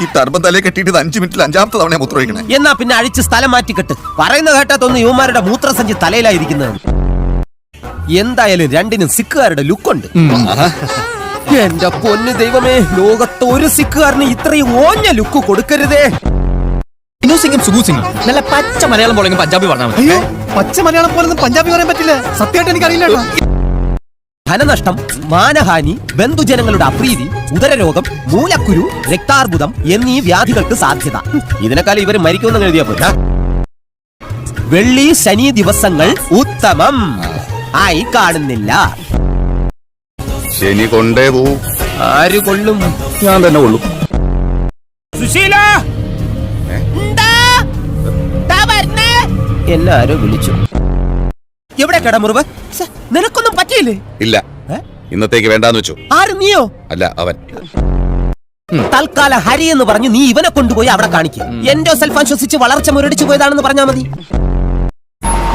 ഈ ടർബൻ തലയെ കെട്ടിയിട്ട് 5 മിനിറ്റിൽ 5ാമത്തെ തവണ മൂത്രമൊഴിക്കണേ. എന്നാ പിന്നെ അഴിച്ച് സ്ഥലം മാറ്റിക്കെട്ട്. പറയുന്ന കേട്ടാത്തൊന്ന് യുവമാരുടെ മൂത്രസഞ്ചി തലയിലായിരിക്കുന്നത്. എന്തായാലും രണ്ടിനും സിക്കുകാരുടെ ലുക്കുണ്ട്. എന്റെ പൊന്നു ദൈവമേ, ലോകത്ത് ഒരു സിക്കുകാരന് ഇത്രയും ഓഞ്ഞ ലുക്ക് കൊടുക്കരുതേ. നല്ല പച്ച മലയാളം പോലെ പഞ്ചാബി പറഞ്ഞാൽ മതി. അയ്യോ, പച്ച മലയാളം പോലെ പഞ്ചാബി പറയാൻ പറ്റില്ല. സത്യമായിട്ട് എനിക്കറിയില്ല. ധനനഷ്ടം, മാനഹാനി, ബന്ധുജനങ്ങളുടെ അപ്രീതി, ഉദരരോഗം, മൂലക്കുരു, രക്താർബുദം എന്നീ വ്യാധികൾക്ക് സാധ്യത. ഇതിനേക്കാളും ഇവർ മരിക്കുമെന്ന് എഴുതിയാ പോരാ. വെള്ളി ശനി ദിവസങ്ങൾ ഉത്തമം ആയി കാണുന്നില്ല. ശനി കൊണ്ടേ പോവും. ആര് കൊള്ളും? ഞാൻ തന്നെ കൊള്ളും. സുശീല, എന്നെ ആരോ വിളിച്ചു. എവിടെ കിടമുറിവ്? നിനക്കൊന്നും പറ്റിയില്ലേ? ഇല്ല, ഇന്നത്തേക്ക് വേണ്ടാന്ന് വെച്ചു. ആര്, നീയോ? അല്ല, അവൻ. തൽക്കാലം ഹരി എന്ന് പറഞ്ഞു നീ ഇവനെ കൊണ്ടുപോയി അവിടെ കാണിക്കും. എന്റെ സെൽഫാൻ ശ്വസിച്ച് വളർച്ച മുരടിച്ചു പോയതാണെന്ന് പറഞ്ഞാ മതി.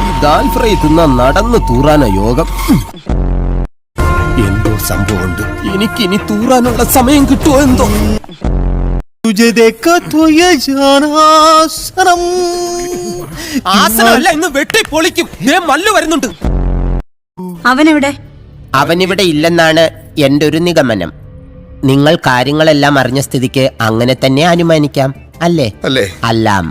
ഈ ദാൽ ഫ്രൈ തിന്ന നടന്ന് തൂറാന യോഗം. എന്തോ സംഭവമുണ്ട്. എനിക്കിനി തൂറാനുള്ള സമയം കിട്ടുമോ എന്തോ. ആസനമല്ല, ഇന്ന് വെട്ടി പൊളിക്കും. മല്ലു വരുന്നുണ്ട്. അവനെവിടെ? അവനിവിടെ ഇല്ലെന്നാണ് എന്റെ ഒരു നിഗമനം. നിങ്ങൾ കാര്യങ്ങളെല്ലാം അറിഞ്ഞ സ്ഥിതിക്ക് അങ്ങനെ തന്നെ അനുമാനിക്കാം. അല്ലേ? അല്ലേ? അല്ലാം.